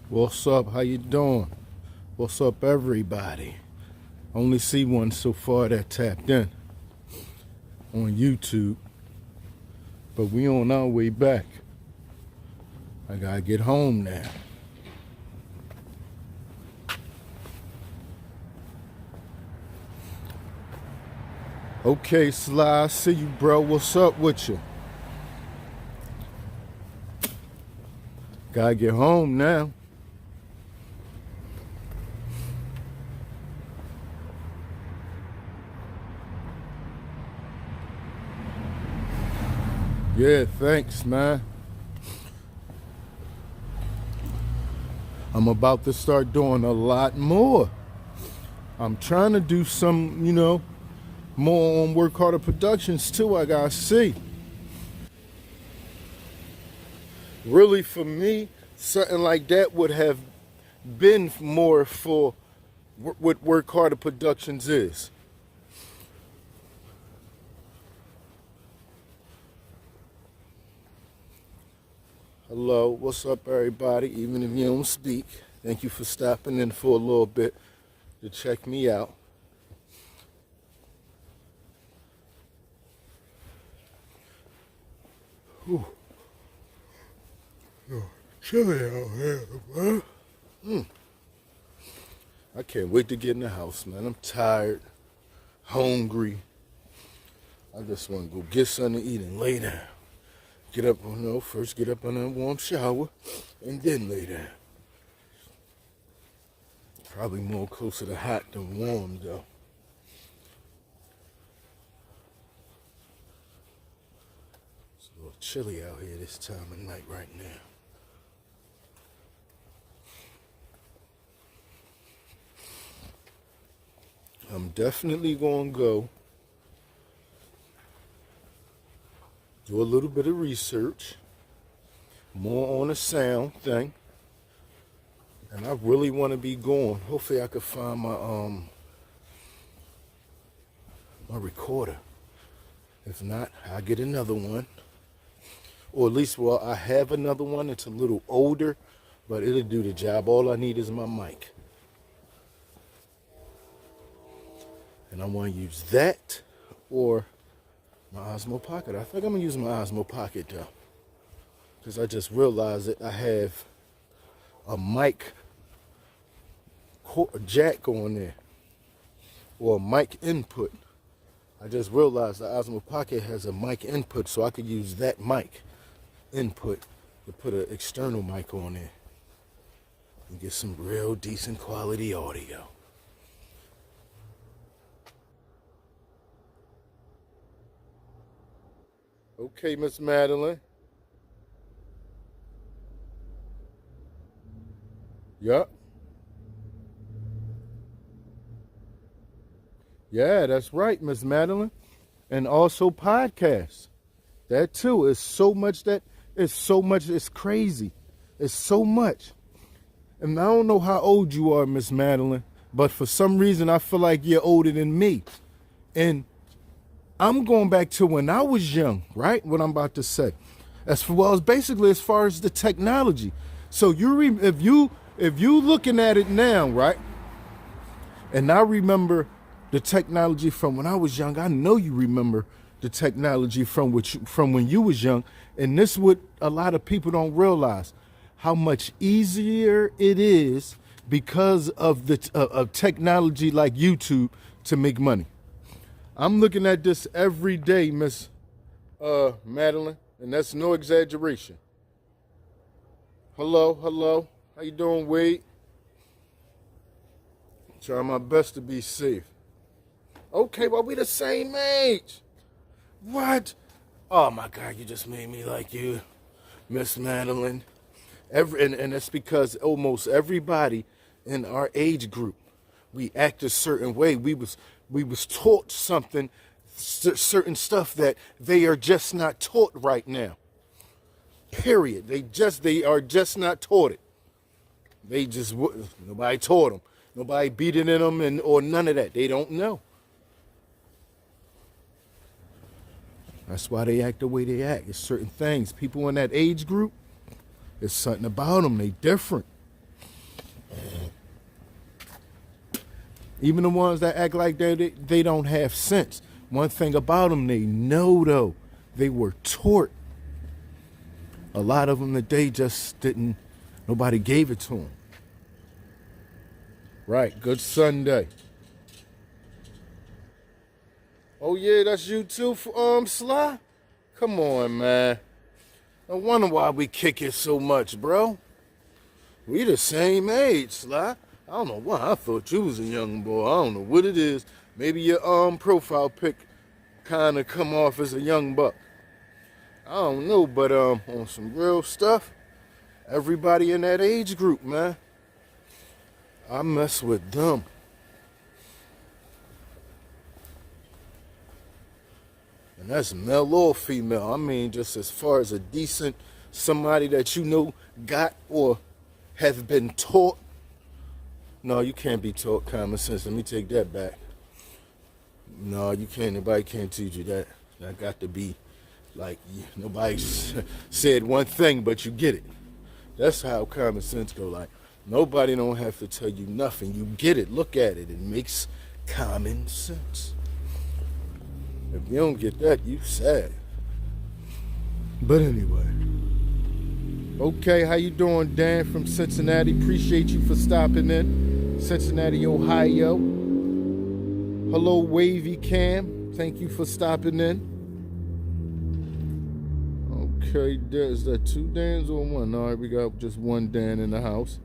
What's up? How you doing? What's up, everybody? Only see one so far that tapped in on YouTube, but we on our way back. I gotta get home now. Okay, Sly, I see you, bro. What's up with you? Gotta get home now. Yeah, thanks, man. I'm about to start doing a lot more. I'm trying to do some, more on Work Harder Productions too, I gotta see. Really, for me, something like that would have been more for what Work Harder Productions is. Hello, what's up, everybody? Even if you don't speak, thank you for stopping in for a little bit to check me out. Whew. Oh, chilly out here, bro. I can't wait to get in the house, man. I'm tired, hungry. I just want to go get something to eat and lay down. Get up, first get up in a warm shower and then lay down. Probably more closer to hot than warm, though. It's a little chilly out here this time of night right now. I'm definitely going to go do a little bit of research, more on the sound thing, and I really want to be going. Hopefully I could find my my recorder. If not, I'll get another one, or at least, I have another one. It's a little older, but it'll do the job. All I need is my mic, and I want to use that or my Osmo Pocket. I think I'm going to use my Osmo Pocket, though, because I just realized that I have a mic jack on there, or a mic input. I just realized the Osmo Pocket has a mic input, so I could use that mic input to put an external mic on there and get some real decent quality audio. Okay, Miss Madeline. Yup. Yeah, that's right, Miss Madeline. And also podcasts. That too is so much it's crazy. It's so much. And I don't know how old you are, Miss Madeline, but for some reason I feel like you're older than me. And I'm going back to when I was young, right? What I'm about to say. As basically as far as the technology. So if you looking at it now, right? And I remember the technology from when I was young. I know you remember the technology from when you was young. And this is what a lot of people don't realize, how much easier it is because of of technology like YouTube to make money. I'm looking at this every day, Miss Madeline, and that's no exaggeration. Hello. How you doing, Wade? Trying my best to be safe. Okay, well, we the same age. What? Oh, my God, you just made me like you, Miss Madeline. And that's because almost everybody in our age group, we act a certain way. We was taught something, certain stuff that they are just not taught right now. Period. They are just not taught it. Nobody taught them. Nobody beat it in them or none of that. They don't know. That's why they act the way they act. It's certain things. People in that age group, there's something about them. They different. Even the ones that act like they don't have sense. One thing about them, they know, though. They were taught. A lot of them today just didn't, nobody gave it to them. Right, good Sunday. Oh, yeah, that's you too, Sly? Come on, man. I wonder why we kick it so much, bro. We the same age, Sly. I don't know why. I thought you was a young boy. I don't know what it is. Maybe your profile pic kind of come off as a young buck. I don't know, but on some real stuff, everybody in that age group, man, I mess with them. And that's male or female. I mean, just as far as a decent somebody that you know got or have been taught. No, you can't be taught common sense. Let me take that back. No, you can't. Nobody can't teach you that. That got to be like, nobody said one thing, but you get it. That's how common sense go. Like, nobody don't have to tell you nothing. You get it. Look at it. It makes common sense. If you don't get that, you sad. But anyway. Okay, how you doing, Dan from Cincinnati? Appreciate you for stopping in. Cincinnati, Ohio. Hello, Wavy Cam. Thank you for stopping in. Okay, is that two Dans or one? All right, we got just one Dan in the house.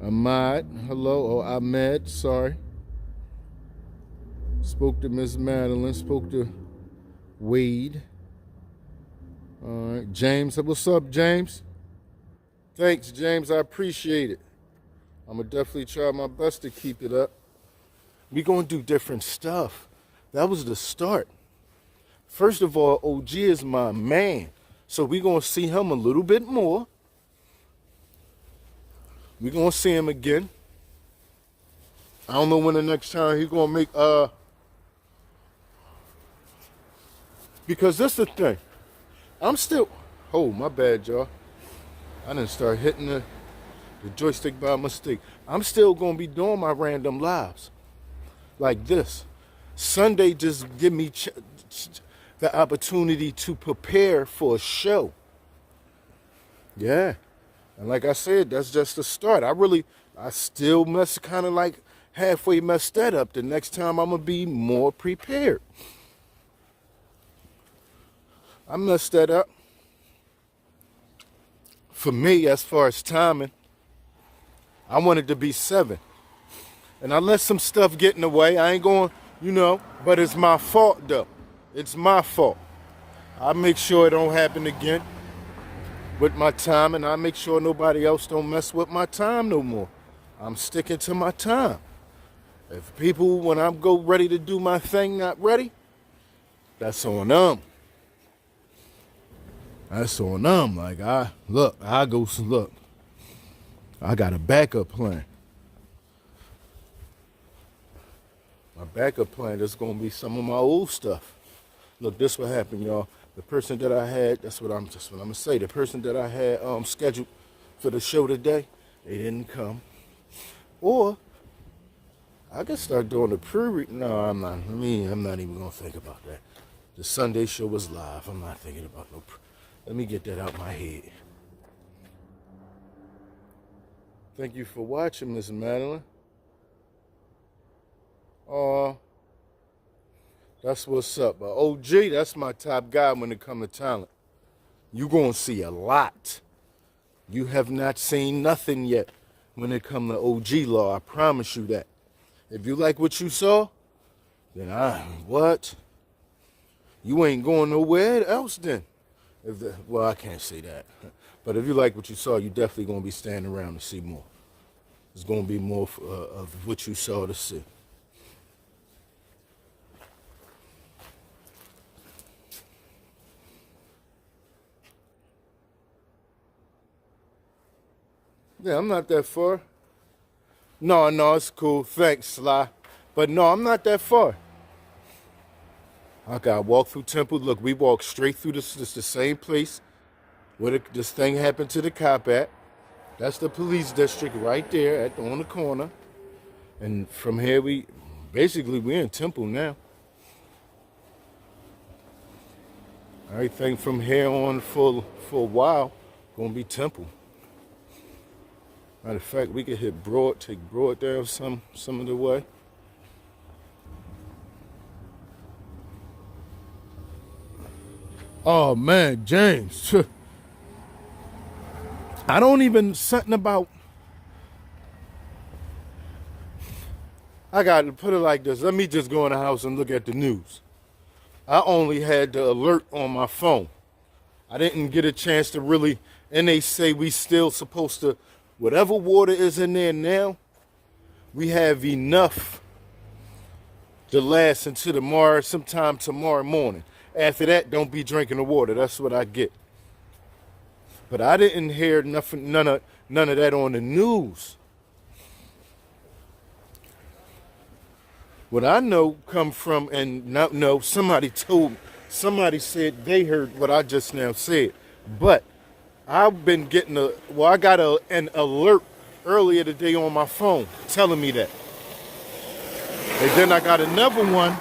Ahmad, hello. Oh, Ahmed, sorry. Spoke to Miss Madeline. Spoke to Wade. All right, James. What's up, James? Thanks, James. I appreciate it. I'm going to definitely try my best to keep it up. We're going to do different stuff. That was the start. First of all, OG is my man. So we're going to see him a little bit more. We're going to see him again. I don't know when the next time he's going to make... Because this is the thing. I'm still... Oh, my bad, y'all. I didn't start hitting the joystick by mistake. I'm still going to be doing my random lives like this. Sunday just give me the opportunity to prepare for a show. Yeah. And like I said, that's just the start. I still kind of like halfway messed that up. The next time I'm going to be more prepared. I messed that up. For me, as far as timing, I wanted to be 7. And I let some stuff get in the way. I ain't going, but it's my fault, though. It's my fault. I make sure it don't happen again with my time, and I make sure nobody else don't mess with my time no more. I'm sticking to my time. If people, when I go ready to do my thing, not ready, that's on them. That's on them. Like, I got a backup plan. My backup plan is going to be some of my old stuff. Look, this what happened, y'all. The person that I had, that's what I'm going to say. The person that I had scheduled for the show today, they didn't come. Or I can start doing the pre-read. No, I'm not. I'm not even going to think about that. The Sunday show was live. I'm not thinking about no Let me get that out my head. Thank you for watching, Miss Madeline. That's what's up. But OG, that's my top guy when it comes to talent. You're going to see a lot. You have not seen nothing yet when it comes to OG law. I promise you that. If you like what you saw, then what? You ain't going nowhere else then. Well, I can't say that. But if you like what you saw, you definitely going to be standing around to see more. There's going to be more of what you saw to see. Yeah, I'm not that far. No, it's cool. Thanks, Sly. But no, I'm not that far. I got to walk through Temple. Look, we walked straight through this the same place where this thing happened to the cop at. That's the police district right there on the corner. And from here, we're in Temple now. Everything from here on for a while gonna be Temple. Matter of fact, we could hit Broad, take Broad down some of the way. Oh man, James. I don't even something about. I got to put it like this. Let me just go in the house and look at the news. I only had the alert on my phone. I didn't get a chance to really, and they say we still supposed to, whatever water is in there now, we have enough to last until tomorrow, sometime tomorrow morning. After that, don't be drinking the water. That's what I get. But I didn't hear nothing, none of that on the news. What I know come from, and no, somebody said they heard what I just now said. But I've been getting I got an alert earlier today on my phone telling me that. And then I got another one.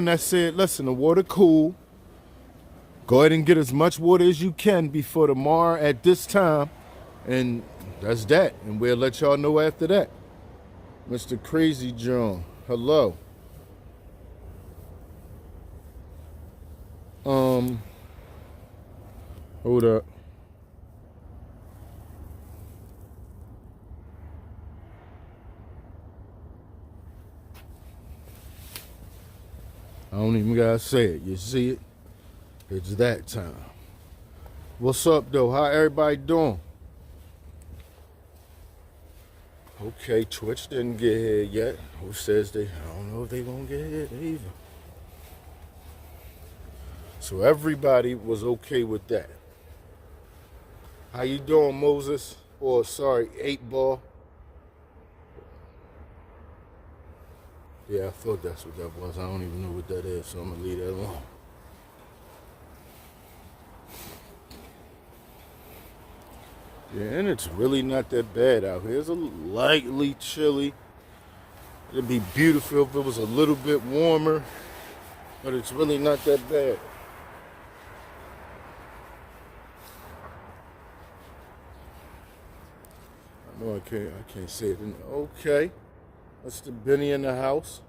That said, listen, the water cool. Go ahead and get as much water as you can before tomorrow at this time. And that's that. And we'll let y'all know after that. Mr. Crazy John, hello. Hold up. I don't even gotta say it. You see it? It's that time. What's up, though? How everybody doing? Okay, Twitch didn't get here yet. Who says I don't know if they gonna get here either. So everybody was okay with that. How you doing, Moses? Or sorry, 8 Ball. Yeah, I thought that's what that was. I don't even know what that is, so I'm gonna leave that alone. Yeah, and it's really not that bad out here. It's a lightly chilly. It'd be beautiful if it was a little bit warmer, but it's really not that bad. I know I can't say it. Okay. That's the Benny in the house.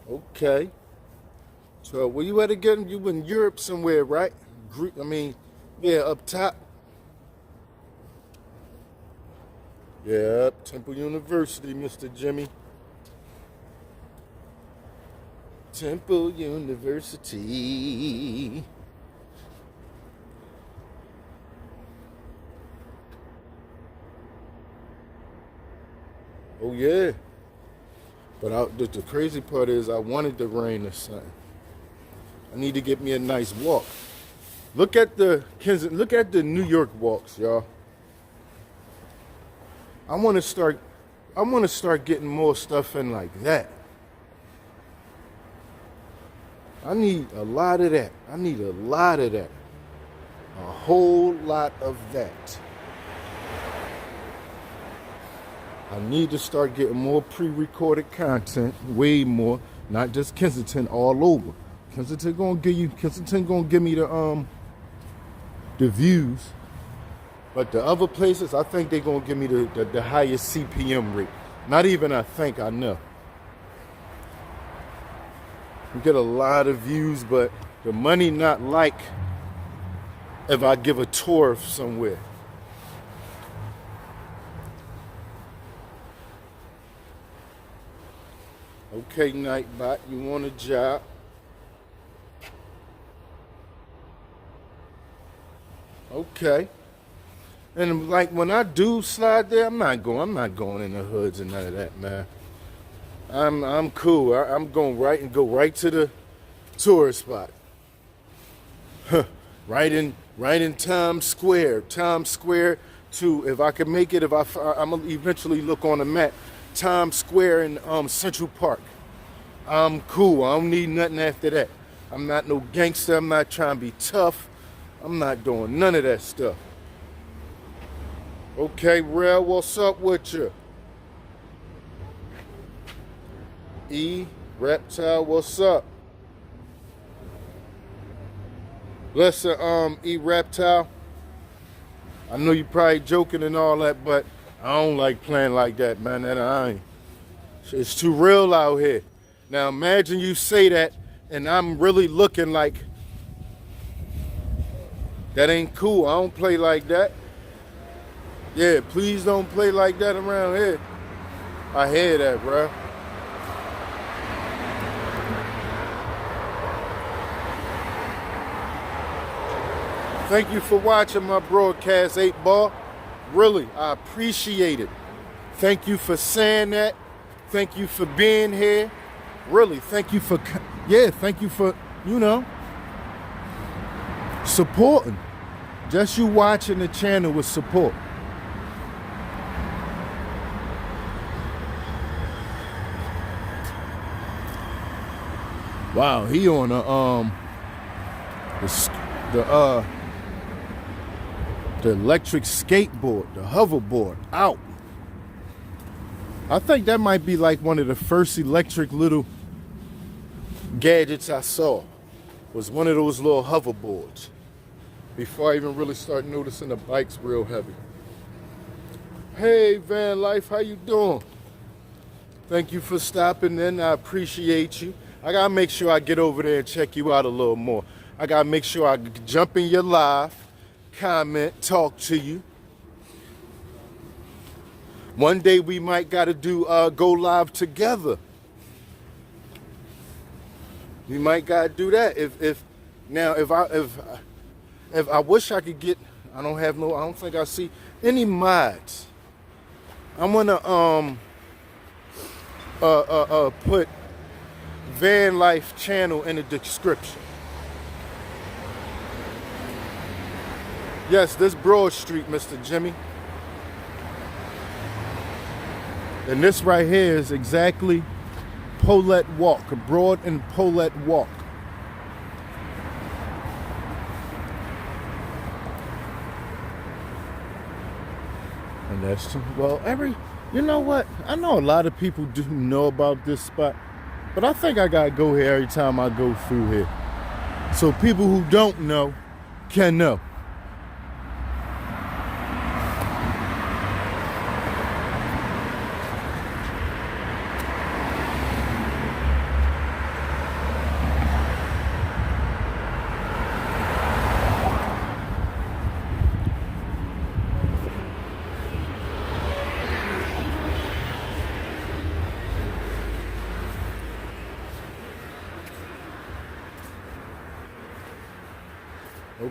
Okay. So where you at again? You in Europe somewhere, right? Yeah, up top. Yep, Temple University, Mr. Jimmy. Temple University. Oh yeah. But the crazy part is I wanted the rain or something. I need to get me a nice walk. Look at the New York walks, y'all. I want to start getting more stuff in like that. I need a lot of that. A whole lot of that. I need to start getting more pre-recorded content, way more, not just Kensington, all over. Kensington gonna give me the views. But the other places, I think they're going to give me the highest CPM rate. Not even I think, I know. You get a lot of views, but the money not like if I give a tour of somewhere. Okay, Nightbot, you want a job? Okay. And like when I do slide there, I'm not going in the hoods and none of that, man. I'm cool. I'm going right to the tourist spot. right in Times Square. Times Square to, if I can make it, I'm gonna eventually look on the map. Times Square in Central Park. I'm cool. I don't need nothing after that. I'm not no gangster. I'm not trying to be tough. I'm not doing none of that stuff. Okay, Rel, what's up with you? E, Reptile, what's up? Listen, E, Reptile, I know you probably joking and all that, but I don't like playing like that, man. That I ain't. It's too real out here. Now imagine you say that and I'm really looking like that ain't cool. I don't play like that. Yeah, please don't play like that around here. I hear that, bro. Thank you for watching my broadcast, 8 Ball. Really, I appreciate it. Thank you for saying that. Thank you for being here. Really, thank you for, thank you for, supporting. Just you watching the channel with support. Wow, he on the electric skateboard, the hoverboard, out. I think that might be like one of the first electric little gadgets I saw. Was one of those little hoverboards. Before I even really start noticing the bike's real heavy. Hey, Van Life, how you doing? Thank you for stopping in. I appreciate you. I gotta make sure I get over there and check you out a little more. I gotta make sure I jump in your live, comment, talk to you. One day we might gotta do go live together. We might gotta do that. If I wish I could get, I don't think I see any mods. I'm gonna put Van Life channel in the description. Yes, this Broad Street, Mr. Jimmy. And this right here is exactly Paulette Walk, Broad and Paulette Walk. And that's, well, you know what? I know a lot of people do know about this spot, but I think I gotta go here every time I go through here. So people who don't know can know.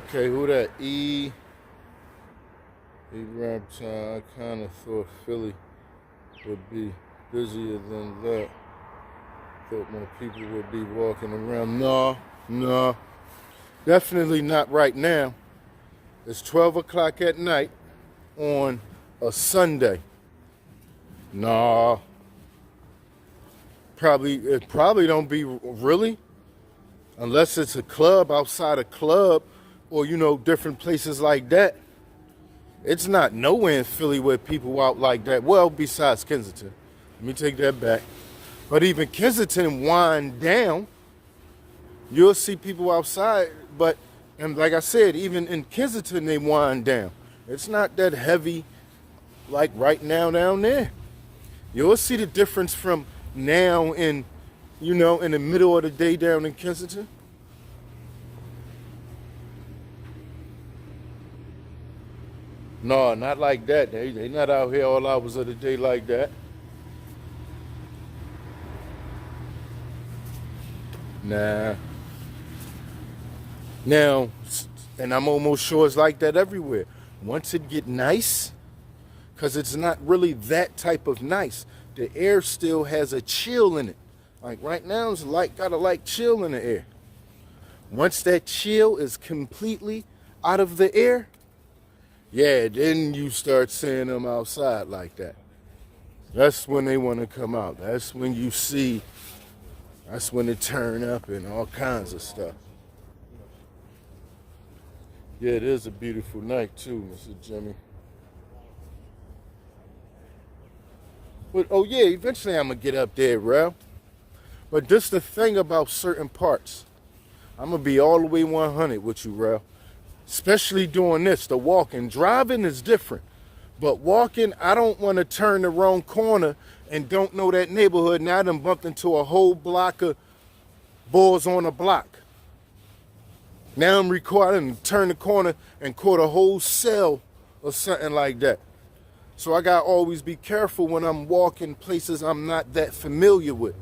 Okay, who that? E Reptile. I kind of thought Philly would be busier than that. Thought more people would be walking around. No, definitely not right now. It's 12 o'clock at night on a Sunday. Nah, it probably don't be really, unless it's a club outside a club. Or, different places like that. It's not nowhere in Philly where people out like that. Well, besides Kensington. Let me take that back. But even Kensington wind down, you'll see people outside. And like I said, even in Kensington, they wind down. It's not that heavy like right now down there. You'll see the difference from now and, in the middle of the day down in Kensington. No, not like that. They not out here all hours of the day like that. Nah. Now, and I'm almost sure it's like that everywhere. Once it get nice, because it's not really that type of nice. The air still has a chill in it. Like right now, it's got a light chill in the air. Once that chill is completely out of the air, yeah, then you start seeing them outside like that. That's when they want to come out. That's when you see, that's when they turn up and all kinds of stuff. Yeah, it is a beautiful night too, Mr. Jimmy. But oh yeah, eventually I'm gonna get up there, bro. But this the thing about certain parts. I'm gonna be all the way 100 with you, bro. Especially doing this, the walking. Driving is different. But walking, I don't want to turn the wrong corner and don't know that neighborhood. Now I done bumped into a whole block of boys on a block. Now I'm recording and turn the corner and caught a whole cell or something like that. So I gotta always be careful when I'm walking places I'm not that familiar with.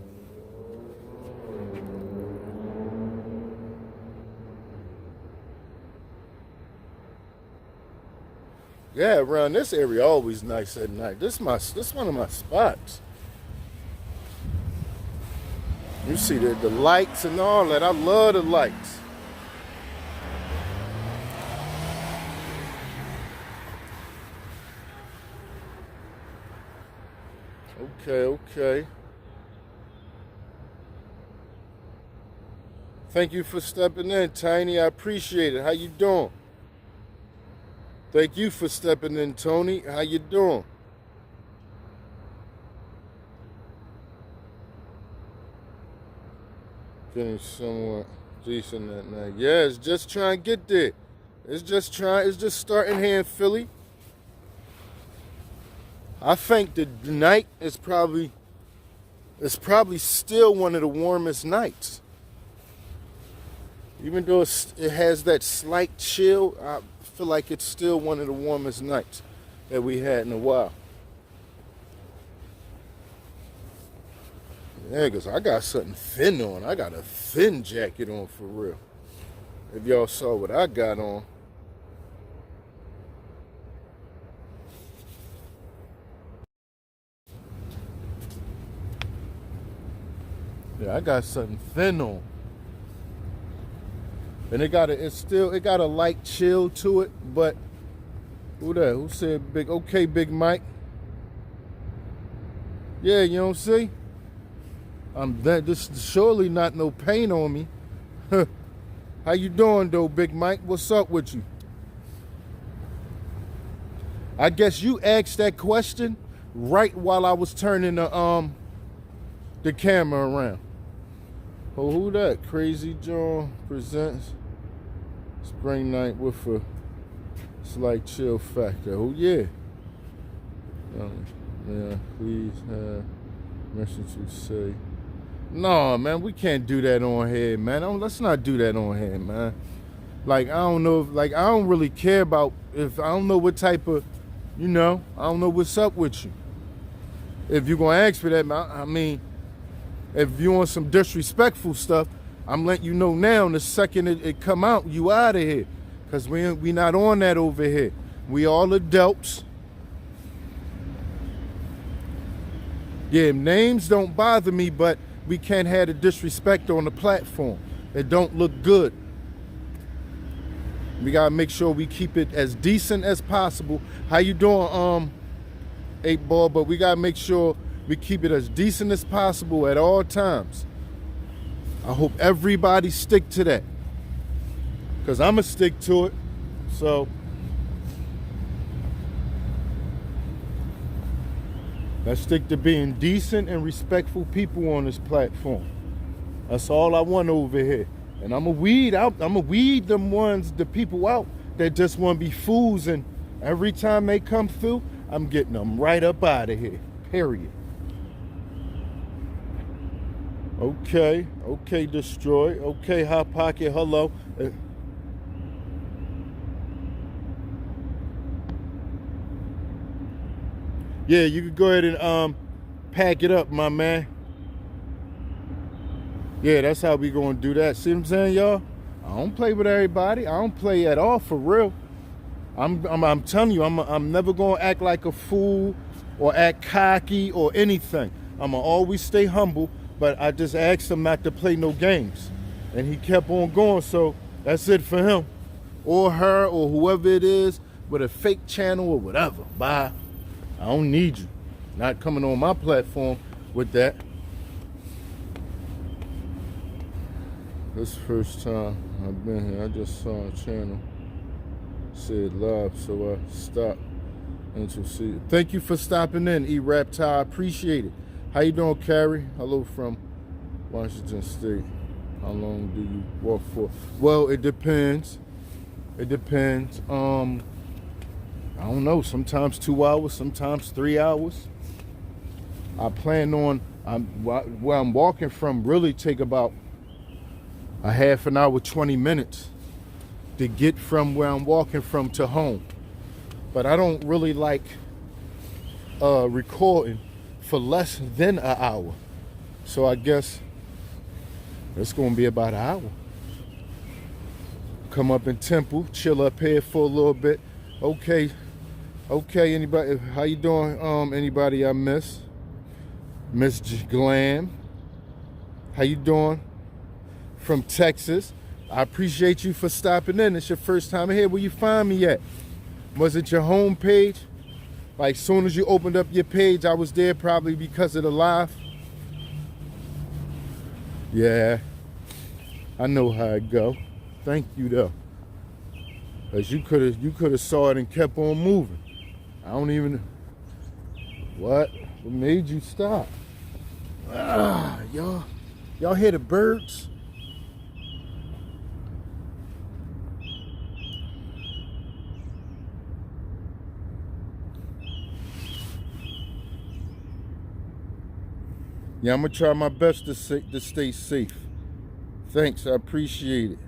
Yeah, around this area always nice at night. This one of my spots. You see the lights and all that. I love the lights. Okay. Thank you for stepping in, Tiny. I appreciate it. How you doing? Thank you for stepping in, Tony. How you doing? Getting somewhat decent at night. Yeah, it's just trying to get there. It's just starting here in Philly. I think the night is probably still one of the warmest nights. Even though it has that slight chill, I feel like it's still one of the warmest nights that we had in a while. Yeah, because I got something thin on. I got a thin jacket on for real. If y'all saw what I got on. Yeah, I got something thin on. And it got a light chill to it, but who said big? Okay, Big Mike. Yeah, you don't see? This surely not no pain on me. How you doing though, Big Mike? What's up with you? I guess you asked that question right while I was turning the camera around. Oh, who that? Crazy John presents Spring Night with a slight chill factor. Oh yeah. Yeah, please have mention to say. No, man, we can't do that on here, man. Let's not do that on here, man. Like, I don't know, I don't really care about if I don't know what type of, I don't know what's up with you. If you're gonna ask for that, I mean, if you want some disrespectful stuff, I'm letting you know now. The second it come out, you out of here, cause we not on that over here. We all adults. Yeah, names don't bother me, but we can't have the disrespect on the platform. It don't look good. We gotta make sure we keep it as decent as possible. How you doing, 8 Ball? But we gotta make sure we keep it as decent as possible at all times. I hope everybody stick to that, because I'm going to stick to it. So, let's stick to being decent and respectful people on this platform. That's all I want over here. And I'm going to weed the people out that just want to be fools, and every time they come through, I'm getting them right up out of here, period. Okay, Destroy. Okay, Hot Pocket, hello. Yeah, you can go ahead and pack it up, my man. Yeah, that's how we gonna do that. See what I'm saying, y'all? I don't play with everybody. I don't play at all, for real. I'm telling you, I'm never gonna act like a fool or act cocky or anything. I'm gonna always stay humble. But I just asked him not to play no games, and he kept on going. So that's it for him, or her, or whoever it is with a fake channel or whatever. Bye. I don't need you. Not coming on my platform with that. This first time I've been here. I just saw a channel said live, so I stopped. And to see you. Thank you for stopping in, E-Raptile. I appreciate it. How you doing, Carrie? Hello from Washington State. How long do you walk for? Well, it depends. It depends. I don't know. Sometimes 2 hours, sometimes 3 hours. I plan on where I'm walking from really take about a half an hour, 20 minutes to get from where I'm walking from to home. But I don't really like recording for less than an hour. So I guess it's gonna be about an hour. Come up in Temple, chill up here for a little bit. Okay, anybody, how you doing? Anybody I miss? Miss Glam, how you doing? From Texas. I appreciate you for stopping in. It's your first time here. Where you find me at? Was it your home page? Like soon as you opened up your page, I was there probably because of the live. Yeah, I know how it go. Thank you though. Cause you could have saw it and kept on moving. I don't even. What made you stop? Y'all hear the birds? Yeah, I'm gonna try my best to stay safe. Thanks, I appreciate it.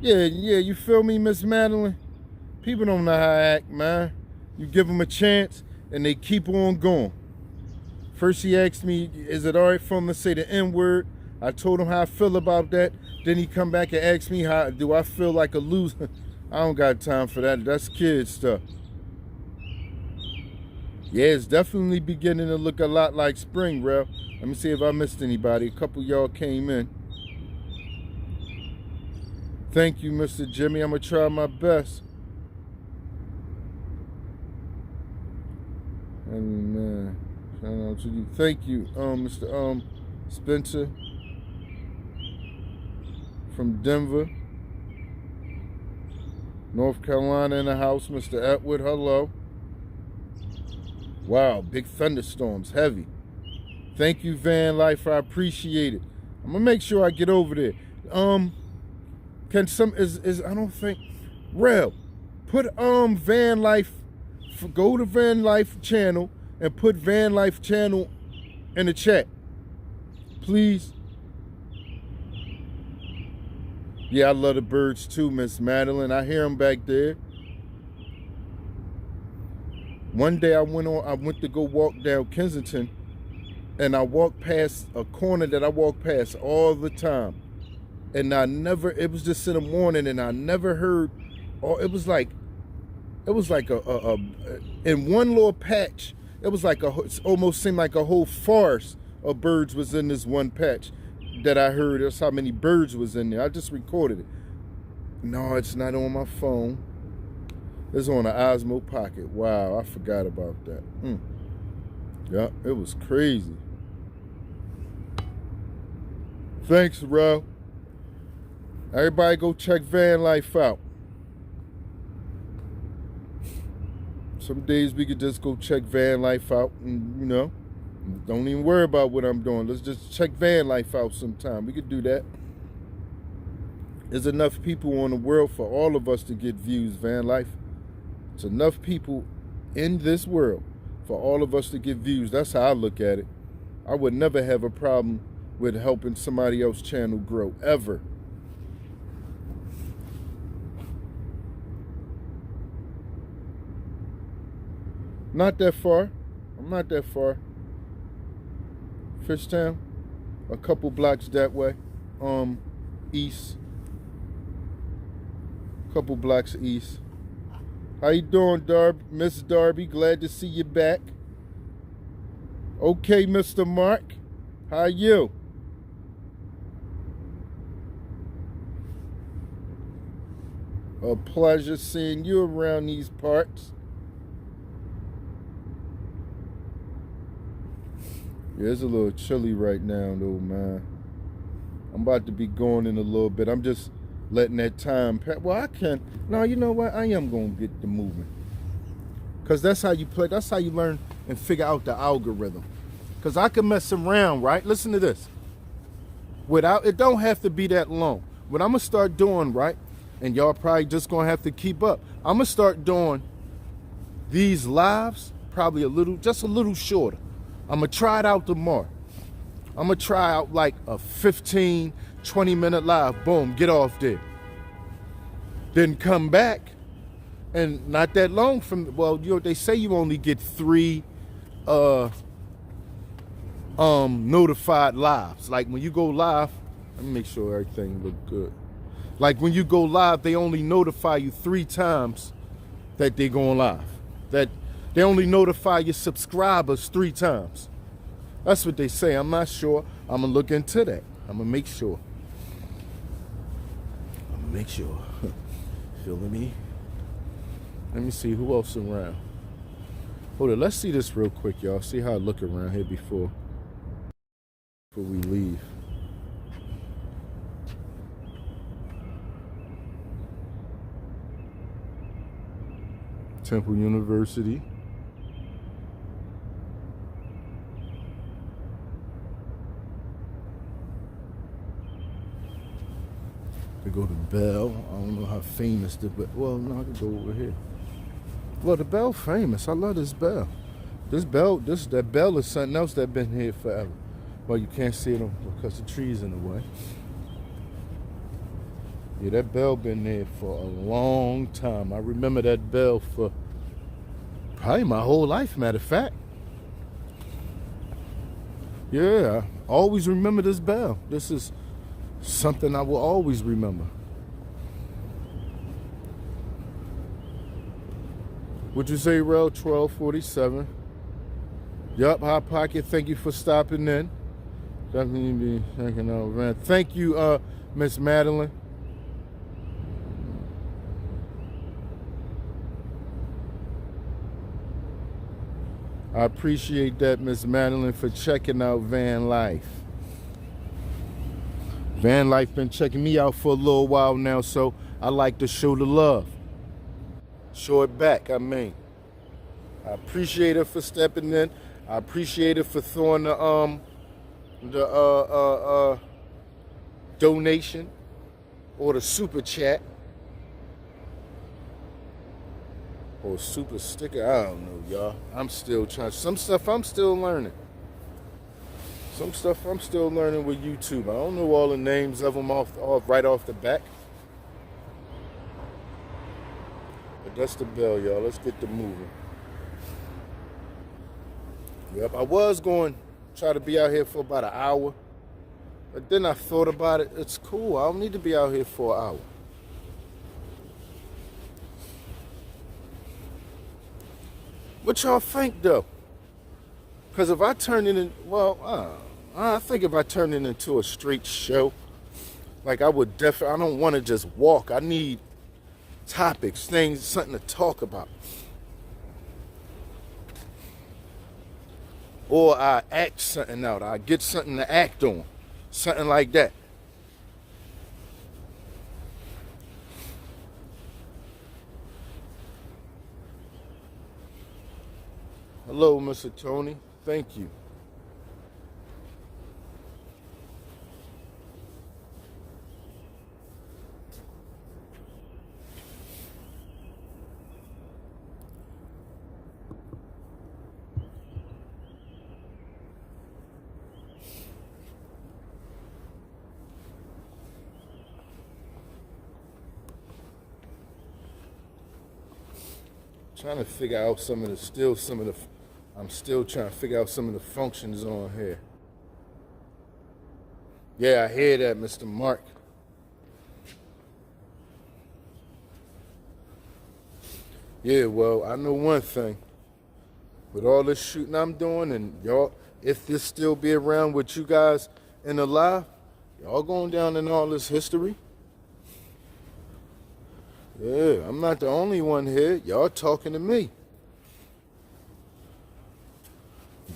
Yeah, you feel me, Miss Madeline? People don't know how to act, man. You give them a chance, and they keep on going. First he asked me, is it all right for him to say the N-word? I told him how I feel about that. Then he come back and ask me, how do I feel like a loser? I don't got time for that. That's kid stuff. Yeah, it's definitely beginning to look a lot like spring, bro. Let me see if I missed anybody. A couple y'all came in. Thank you, Mr. Jimmy. I'm going to try my best. And man, shout out to you. Thank you, Mr. Spencer from Denver, North Carolina in the house. Mr. Atwood, hello. Wow, big thunderstorms, heavy. Thank you, Van Life. I appreciate it. I'm gonna make sure I get over there. Can some I don't think Rel put Van Life, go to Van Life channel and put Van Life channel in the chat, please. Yeah, I love the birds too, Miss Madeline. I hear them back there. One day I went to go walk down Kensington, and I walked past a corner that I walk past all the time. And it was just in the morning, and I never heard, it was like in one little patch, it was like it almost seemed like a whole forest of birds was in this one patch that I heard. That's how many birds was in there. I just recorded it. No, it's not on my phone. It's on an Osmo Pocket. Wow, I forgot about that. Yeah, it was crazy. Thanks, Ro. Everybody go check Van Life out. Some days we could just go check Van Life out and, don't even worry about what I'm doing. Let's just check Van Life out sometime. We could do that. There's enough people in the world for all of us to get views, Van Life. There's enough people in this world for all of us to get views. That's how I look at it. I would never have a problem with helping somebody else's channel grow, ever. Not that far. I'm not that far. Fishtown, a couple blocks that way. East. Couple blocks east. How you doing, Miss Darby? Glad to see you back. Okay, Mr. Mark. How you? A pleasure seeing you around these parts. Yeah, it's a little chilly right now, though, man. I'm about to be going in a little bit. I'm just letting that time pass. Well, I can't. No, you know what? I am going to get the movement. Because that's how you play. That's how you learn and figure out the algorithm. Because I can mess around, right? Listen to this. It don't have to be that long. What I'm going to start doing, right? And y'all probably just going to have to keep up. I'm going to start doing these lives probably just a little shorter. I'm going to try it out tomorrow. I'm going to try out like a 15, 20-minute live. Boom, get off there. Then come back. And not that long from, well, they say you only get 3 notified lives. Like when you go live, let me make sure everything look good. Like when you go live, they only notify you 3 times that they're going live. That they only notify your subscribers 3 times. That's what they say. I'm not sure. I'm gonna look into that. I'm gonna make sure. Feeling me? Let me see who else around. Hold on, let's see this real quick, y'all. See how I look around here before we leave. Temple University. We go to Bell. I don't know how famous well, no, I can go over here. Well, the Bell famous. I love this Bell. That Bell is something else that's been here forever. Well, you can't see it because the tree's in the way. Yeah, that Bell been there for a long time. I remember that Bell for probably my whole life, matter of fact. Yeah, I always remember this Bell. This is something I will always remember. What'd you say, Rel? 1247. Yup, Hot Pocket, thank you for stopping in. Definitely be thinking of, man. Thank you, Miss Madeline. I appreciate that, Miss Madeline, for checking out Van Life. Van Life been checking me out for a little while now, so I like to show the love. Show it back, I mean. I appreciate her for stepping in. I appreciate her for throwing the donation or the super chat or super sticker. I don't know, y'all. I'm still trying. Some stuff I'm still learning. Some stuff I'm still learning with YouTube. I don't know all the names of them right off the back. But that's the bell, y'all. Let's get the moving. Yep, I was going to try to be out here for about an hour. But then I thought about it. It's cool. I don't need to be out here for an hour. What y'all think, though? Because if I turn it in, I think if I turn it into a straight show, like I would definitely, I don't want to just walk. I need topics, things, something to talk about. Or I act something out. I get something to act on. Something like that. Hello, Mr. Tony. Thank you. Trying to figure out I'm still trying to figure out some of the functions on here. Yeah, I hear that, Mr. Mark. Yeah, well, I know one thing. With all this shooting I'm doing, and y'all, if this still be around with you guys in the live, y'all going down in all this history. Yeah, I'm not the only one here. Y'all talking to me.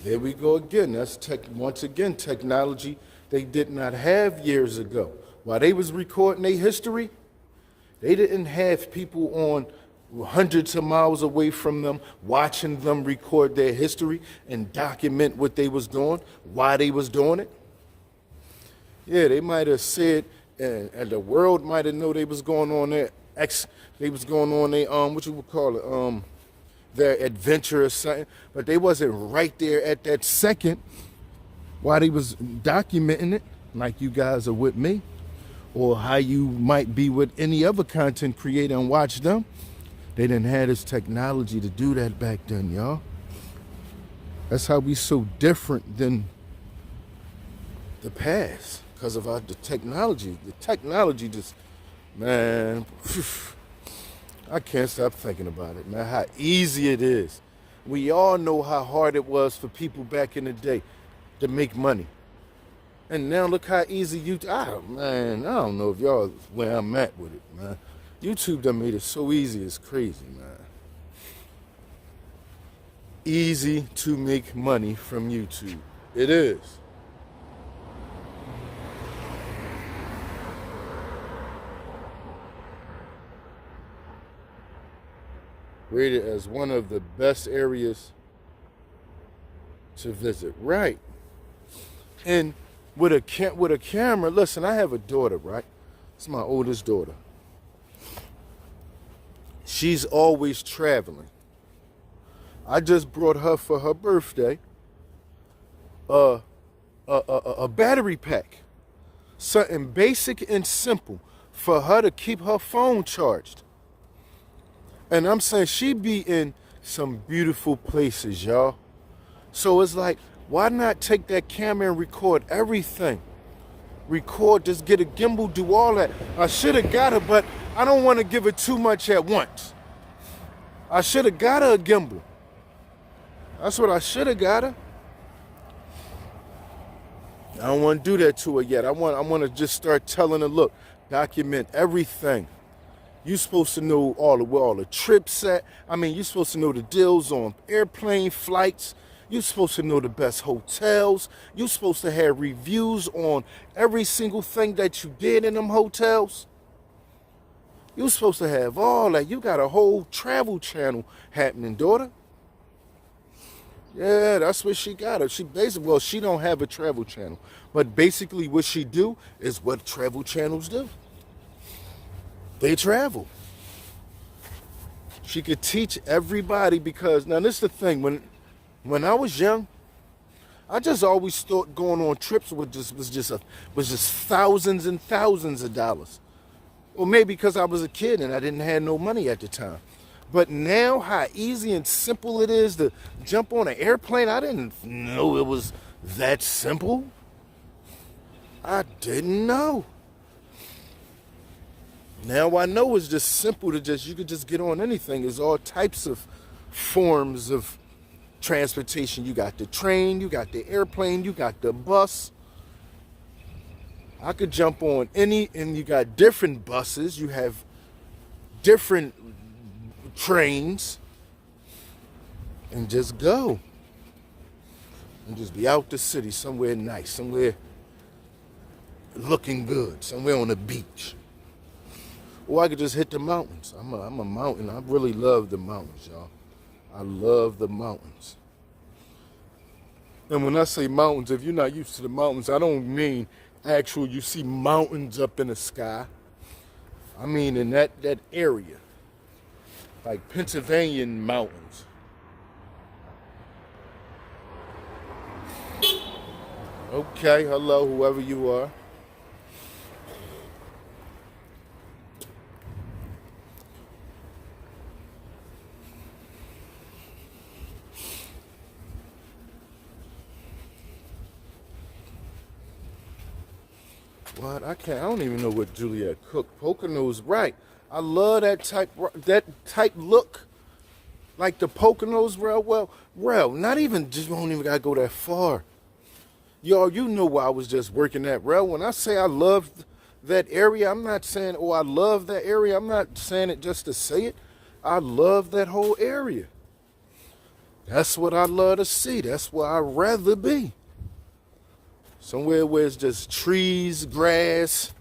There we go again. That's once again technology they did not have years ago. While they was recording their history, They didn't have people on hundreds of miles away from them watching them record their history and document what they was doing, why they was doing it. Yeah, they might have said, and the world might have known they was going on their what you would call it, their adventure or something, but they wasn't right there at that second while they was documenting it, like you guys are with me, or how you might be with any other content creator and watch them. They didn't have this technology to do that back then, y'all. That's how we so different than the past, because of the technology. The technology just, man, I can't stop thinking about it, man, how easy it is. We all know how hard it was for people back in the day to make money. And now look how easy man, I don't know if y'all where I'm at with it, man. YouTube done made it so easy, it's crazy, man. Easy to make money from YouTube. It is. Rated as one of the best areas to visit. Right. And with a camera, listen, I have a daughter, right? It's my oldest daughter. She's always traveling. I just brought her for her birthday a battery pack. Something basic and simple for her to keep her phone charged. And I'm saying she be in some beautiful places, y'all. So it's like, why not take that camera and record everything? Record, just get a gimbal, do all that. I should have got her, but I don't want to give her too much at once. I should have got her a gimbal. That's what I should have got her. I don't want to do that to her yet. I want to just start telling her, look, document everything. You're supposed to know where all the trips at. I mean, you're supposed to know the deals on airplane flights. You're supposed to know the best hotels. You're supposed to have reviews on every single thing that you did in them hotels. You're supposed to have all that. You got a whole travel channel happening, daughter. Yeah, that's what she got. She don't have a travel channel. But basically what she do is what travel channels do. They travel. She could teach everybody because, now this is the thing, when I was young, I just always thought going on trips was just thousands and thousands of dollars. Or maybe because I was a kid and I didn't have no money at the time. But now how easy and simple it is to jump on an airplane, I didn't know it was that simple. I didn't know. Now I know it's just simple to you could just get on anything. There's all types of forms of transportation. You got the train, you got the airplane, you got the bus. I could jump on any, and you got different buses, you have different trains, and just go. And just be out the city, somewhere nice, somewhere looking good, somewhere on the beach. Or I could just hit the mountains. I'm a mountain. I really love the mountains, y'all. I love the mountains. And when I say mountains, if you're not used to the mountains, I don't mean actual, you see mountains up in the sky. I mean in that area. Like Pennsylvania mountains. Okay, hello, whoever you are. What? I don't even know what Juliet cooked. Poconos, right. I love that type look. Like the Poconos, not even, just don't even gotta go that far. Y'all, you know where I was just working at, when I say I love that area, I'm not saying, oh, I love that area. I'm not saying it just to say it. I love that whole area. That's what I love to see. That's where I'd rather be. Somewhere where it's just trees, grass,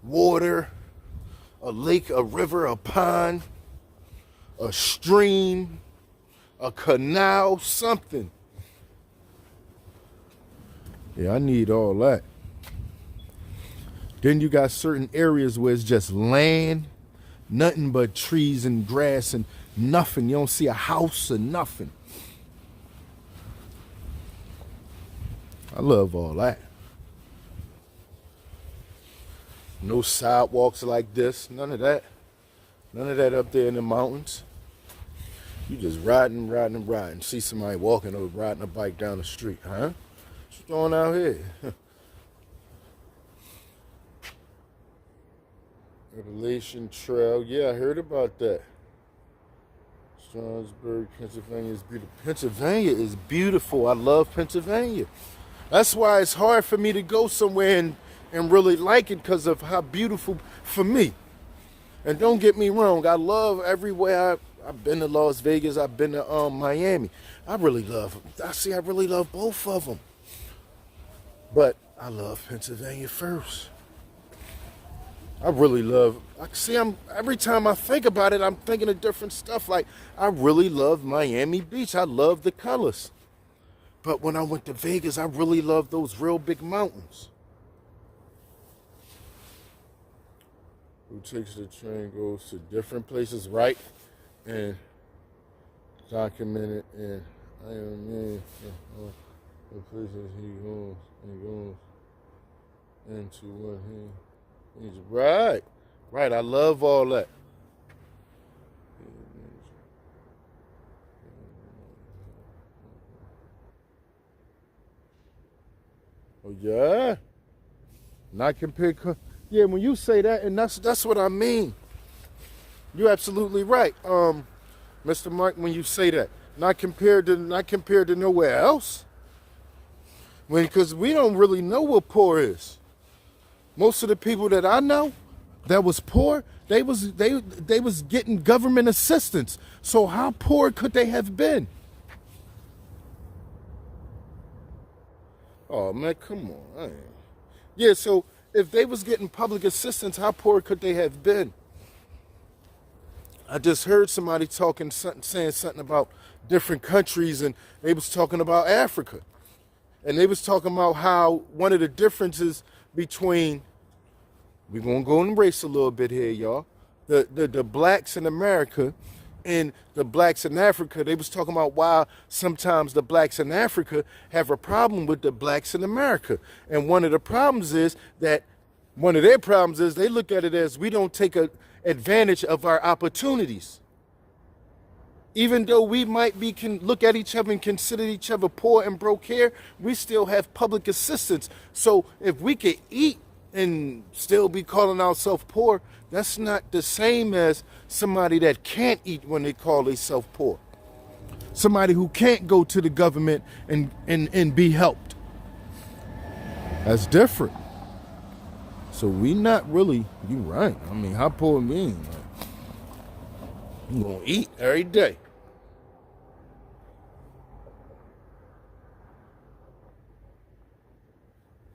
water, a lake, a river, a pond, a stream, a canal, something. Yeah, I need all that. Then you got certain areas where it's just land, nothing but trees and grass and nothing. You don't see a house or nothing. I love all that. No sidewalks like this, none of that. None of that up there in the mountains. You just riding. See somebody walking or riding a bike down the street, huh? What's going out here? Revelation Trail. Yeah, I heard about that. Strasburg, Pennsylvania is beautiful. Pennsylvania is beautiful. I love Pennsylvania. That's why it's hard for me to go somewhere and really like it, because of how beautiful for me. And don't get me wrong, I love everywhere. I've been to Las Vegas. I've been to Miami. I really love both of them. But I love Pennsylvania first. I really love, every time I think about it, I'm thinking of different stuff. Like, I really love Miami Beach. I love the colors. But when I went to Vegas, I really loved those real big mountains. Who takes the train goes to different places, right? And documented, and I am the places he goes into what he's right. I love all that. Oh yeah, not compared. Yeah, when you say that, and that's what I mean. You're absolutely right, Mr. Mark. When you say that, not compared to nowhere else. Because we don't really know what poor is. Most of the people that I know that was poor, they was getting government assistance. So how poor could they have been? Oh man, come on. Yeah, so if they was getting public assistance, how poor could they have been? I just heard somebody saying something about different countries, and they was talking about Africa. And they was talking about how one of the differences between, we're going to go and race a little bit here, y'all, the blacks in America and the blacks in Africa. They was talking about why sometimes the blacks in Africa have a problem with the blacks in America. And one of their problems is they look at it as we don't take advantage of our opportunities. Even though we can look at each other and consider each other poor and broke here, we still have public assistance. So if we could eat and still be calling ourselves poor, that's not the same as somebody that can't eat when they call themselves poor. Somebody who can't go to the government and be helped. That's different. So we not really, you right. I mean, how poor mean? Like, I'm gonna eat every day.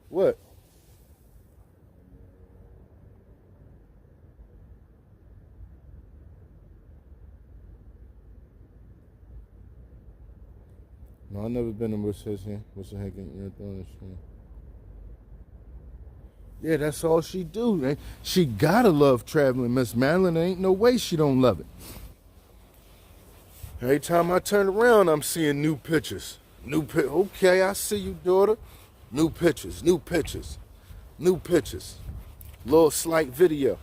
What? No, I've never been in Wisconsin. What's the heck in your Yeah, that's all she do, man. She gotta love traveling, Miss Madeline. There ain't no way she don't love it. Every time I turn around, I'm seeing new pictures. Okay, I see you, daughter. New pictures. Little slight video.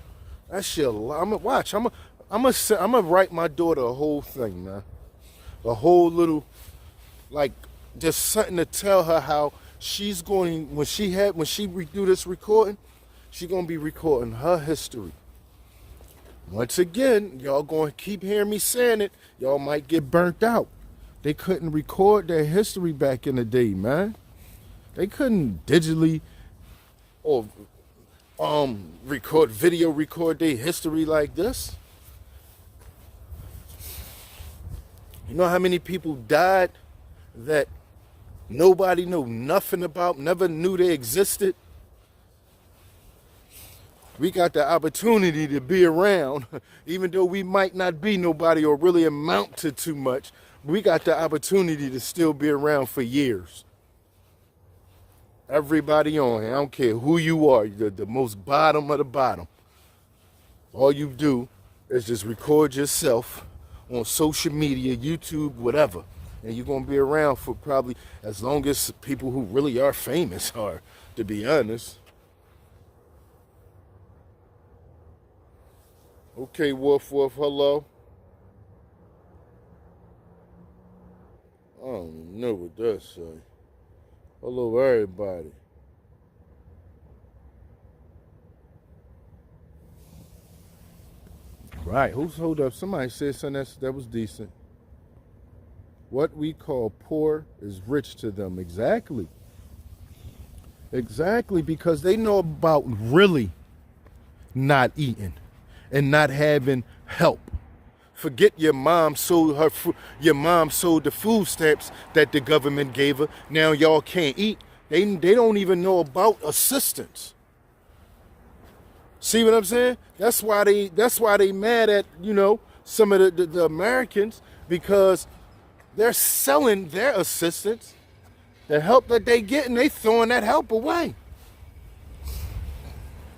That shit, I'm gonna watch. I'm gonna write my daughter a whole thing, man. A whole little, like, just something to tell her how she's going, when she do this recording, she's gonna be recording her history. Once again, y'all gonna keep hearing me saying it, y'all might get burnt out. They couldn't record their history back in the day, man. They couldn't digitally or record their history like this. You know how many people died that nobody knew nothing about, never knew they existed? We got the opportunity to be around, even though we might not be nobody or really amount to too much. We got the opportunity to still be around for years. Everybody on here, I don't care who you are, you're the most bottom of the bottom. All you do is just record yourself on social media, YouTube, whatever. And you're going to be around for probably as long as people who really are famous are, to be honest. Okay, Wolf, hello. I don't know what that say. Hello, everybody. Right, hold up? Somebody said something that was decent. What we call poor is rich to them. Exactly. Exactly, because they know about really not eating and not having help. Forget your mom sold the food stamps that the government gave her. Now y'all can't eat. They don't even know about assistance. See what I'm saying? That's why they mad at, some of the Americans, because they're selling their assistance, the help that they get, and they throwing that help away.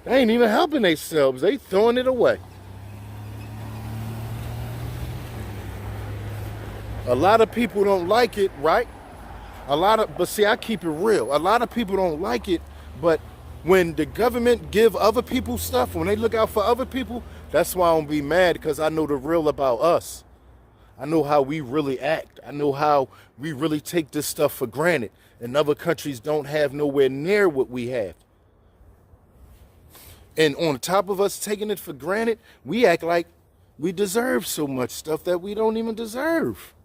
They ain't even helping themselves. They throwing it away. A lot of people don't like it, right? But see, I keep it real. A lot of people don't like it, but when the government give other people stuff, when they look out for other people, that's why I don't be mad, because I know the real about us. I know how we really act. I know how we really take this stuff for granted, and other countries don't have nowhere near what we have. And on top of us taking it for granted, we act like we deserve so much stuff that we don't even deserve.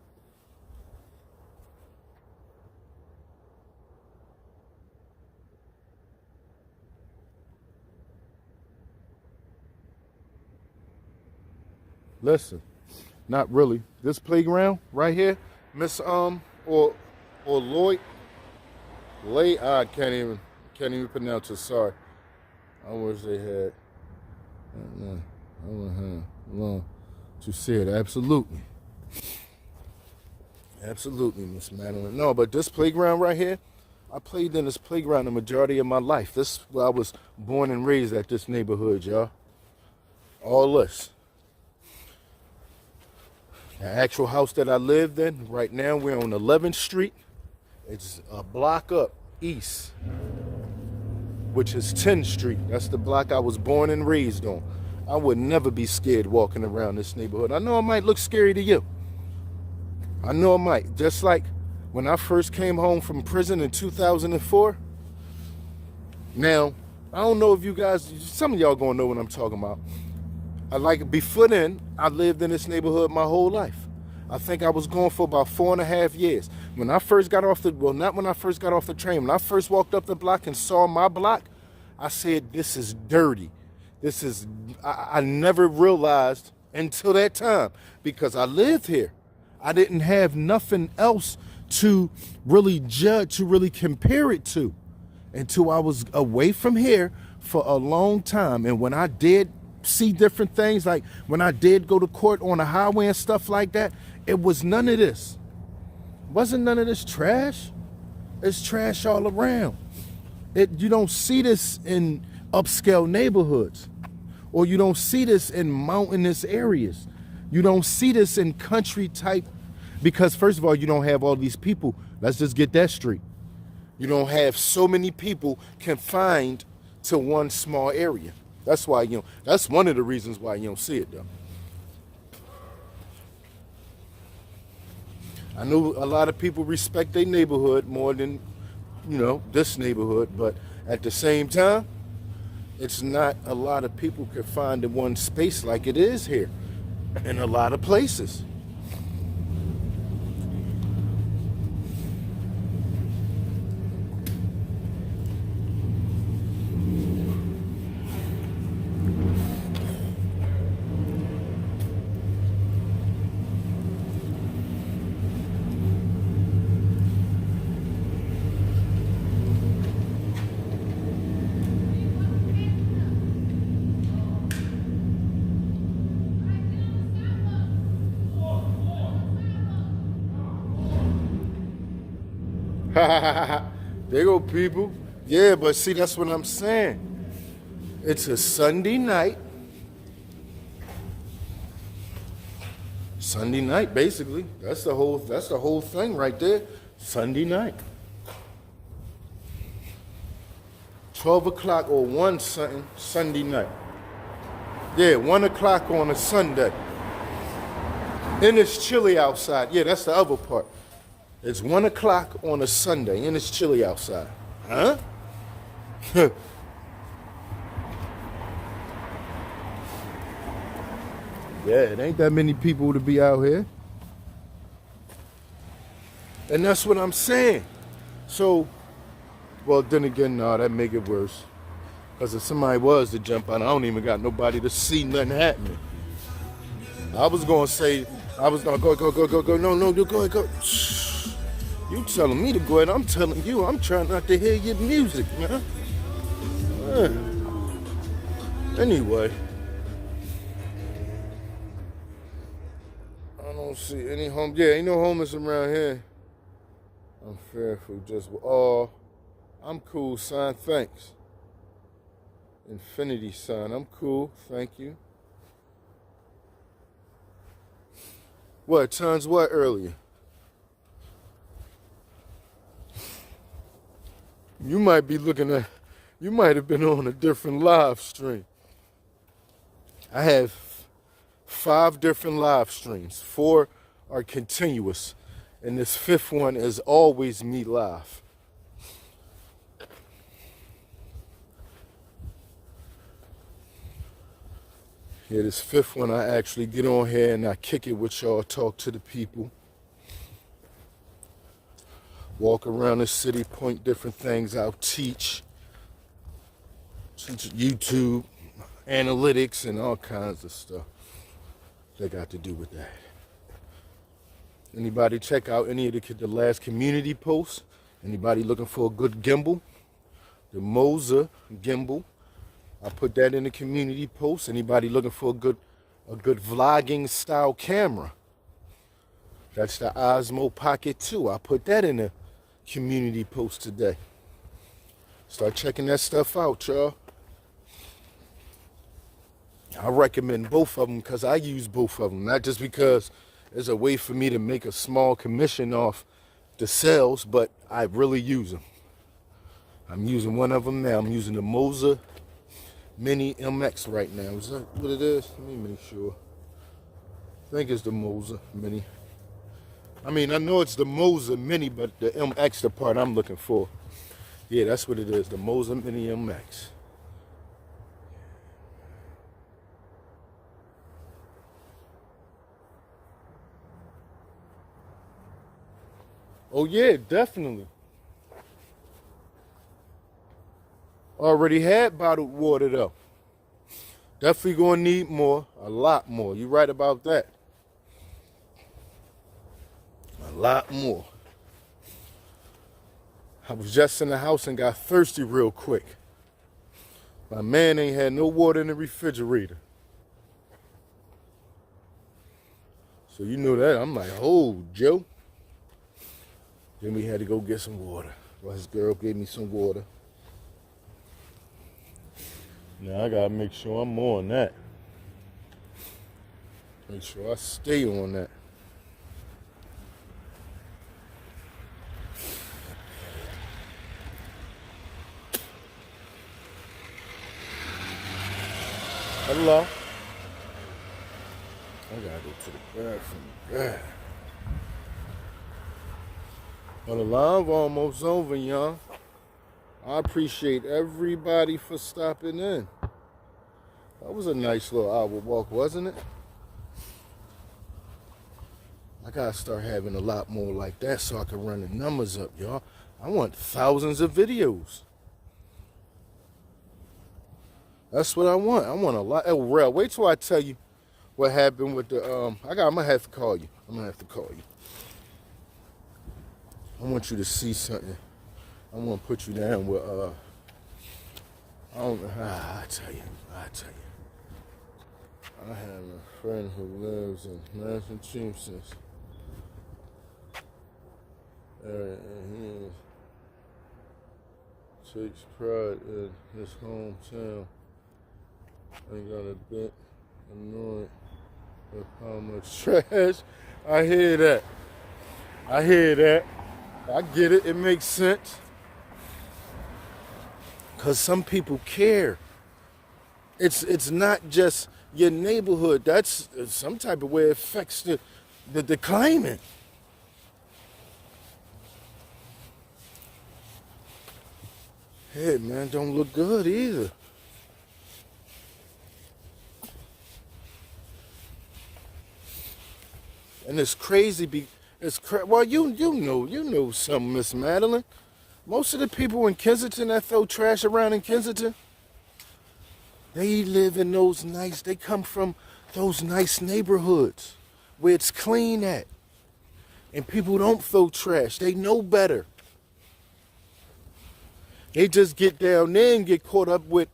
Listen, not really. This playground right here, Miss or Lloyd, I can't even pronounce it. Sorry. I wish they had. To say it. Absolutely, Miss Madeline. No, but this playground right here, I played in this playground the majority of my life. This where I was born and raised at this neighborhood, y'all. All this. The actual house that I lived in, right now we're on 11th Street. It's a block up east, which is 10th Street. That's the block I was born and raised on. I would never be scared walking around this neighborhood. I know it might look scary to you. I know it might. Just like when I first came home from prison in 2004. Now, I don't know if you guys, some of y'all gonna know what I'm talking about. Before then, I lived in this neighborhood my whole life. I think I was gone for about 4.5 years. When I first got off not when I first got off the train, when I first walked up the block and saw my block, I said, this is dirty. I never realized until that time, because I lived here. I didn't have nothing else to really judge, to really compare it to, until I was away from here for a long time. And when I did see different things, like when I did go to court on the highway and stuff like that, it was none of this. Wasn't none of this trash. It's trash all around. You don't see this in upscale neighborhoods, or you don't see this in mountainous areas. You don't see this in country type, because first of all, you don't have all these people. Let's just get that straight. You don't have so many people confined to one small area. That's why, that's one of the reasons why you don't see it, though. I know a lot of people respect their neighborhood more than, this neighborhood, but at the same time, it's not a lot of people confined in one space like it is here in a lot of places. There go people. Yeah, but see, that's what I'm saying. It's a Sunday night. Sunday night, basically. That's the whole thing right there. Sunday night. 12 o'clock or 1 something Sunday night. Yeah, 1 o'clock on a Sunday. And it's chilly outside. Yeah, that's the other part. It's 1 o'clock on a Sunday and it's chilly outside. Huh? Yeah, it ain't that many people to be out here. And that's what I'm saying. So, well, then again, no, that make it worse. Because if somebody was to jump out, I don't even got nobody to see nothing happening. I was going to say, go, no, go ahead, go. Shh. You telling me to go ahead, I'm telling you, I'm trying not to hear your music, man. Anyway. I don't see any home. Yeah, ain't no homeless around here. I'm fearful. Just I'm cool, son. Thanks. Infinity sign. I'm cool. Thank you. What? Tons what earlier? You might be looking at. You might have been on a different live stream. I have 5 different live streams. 4 are continuous. And this 5th one is always me live. Yeah, this 5th one I actually get on here and I kick it with y'all, talk to the people. Walk around the city, point different things out, teach YouTube, analytics, and all kinds of stuff that got to do with that. Anybody check out any of the last community posts? Anybody looking for a good gimbal? The MOZA gimbal. I put that in the community post. Anybody looking for a good vlogging style camera? That's the Osmo Pocket 2. I put that in the community post today. Start checking that stuff out, y'all. I recommend both of them because I use both of them. Not just because it's a way for me to make a small commission off the sales, but I really use them. I'm using one of them now. I'm using the MOZA Mini MX right now. Is that what it is? Let me make sure. I think it's the MOZA Mini. I mean, I know it's the MOZA Mini, but the MX the part I'm looking for. Yeah, that's what it is. The MOZA Mini MX. Oh yeah, definitely. Already had bottled water though. Definitely gonna need more, a lot more. You're right about that. A lot more. I was just in the house and got thirsty real quick. My man ain't had no water in the refrigerator. So you know that. I'm like, oh, Joe. Then we had to go get some water. Well, his girl gave me some water. Now I gotta make sure I'm on that. Make sure I stay on that. Hello. I gotta go to the bathroom. God. Well, the live almost over, y'all. I appreciate everybody for stopping in. That was a nice little hour walk, wasn't it? I gotta start having a lot more like that so I can run the numbers up, y'all. I want thousands of videos. That's what I want. I want a lot. Oh, real. Wait till I tell you what happened with the I'm gonna have to call you. I want you to see something. I want to put you down with I don't know. I tell you. I have a friend who lives in Massachusetts. And takes pride in his hometown and got a bit annoyed with how much trash. I hear that. I hear that. I get it. It makes sense. Because some people care. It's not just your neighborhood. That's some type of way it affects the climate. Hey, man, don't look good either. And it's crazy. Well, you know something, Miss Madeline. Most of the people in Kensington that throw trash around in Kensington, they live in those nice. They come from those nice neighborhoods where it's clean at, and people don't throw trash. They know better. They just get down there and get caught up with,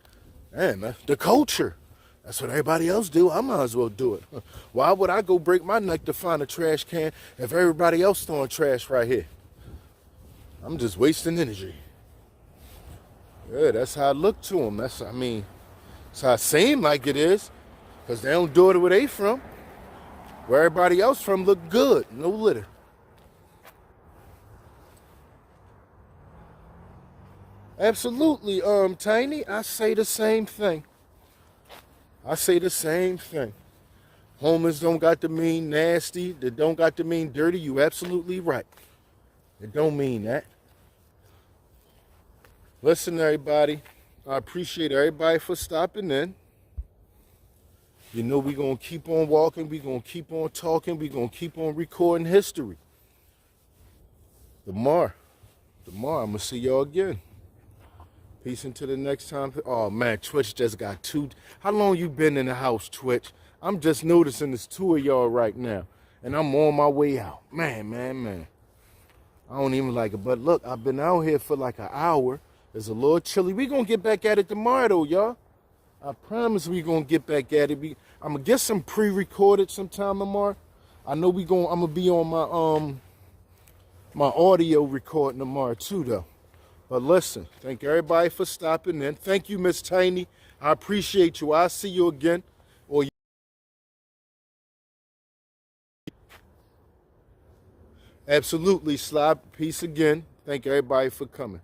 man, the culture. That's what everybody else do. I might as well do it. Why would I go break my neck to find a trash can if everybody else throwing trash right here? I'm just wasting energy. Yeah, that's how I look to them. That's how it seem like it is, because they don't do it where they from. Where everybody else from look good, no litter. Absolutely, Tiny. I say the same thing. Homeless don't got to mean nasty. They don't got to mean dirty. You absolutely right. It don't mean that. Listen, everybody. I appreciate everybody for stopping in. You know we're going to keep on walking. We're going to keep on talking. We're going to keep on recording history. Tomorrow, I'm going to see y'all again. Peace until the next time. Oh, man, Twitch just got two. How long you been in the house, Twitch? I'm just noticing there's two of y'all right now. And I'm on my way out. Man. I don't even like it. But look, I've been out here for like an hour. It's a little chilly. We going to get back at it tomorrow, though, y'all. I promise we going to get back at it. I'm going to get some pre-recorded sometime tomorrow. I know I'm going to be on my audio recording tomorrow, too, though. But listen, thank everybody for stopping in. Thank you, Miss Tiny. I appreciate you. I'll see you again. Absolutely, Slop. Peace again. Thank everybody for coming.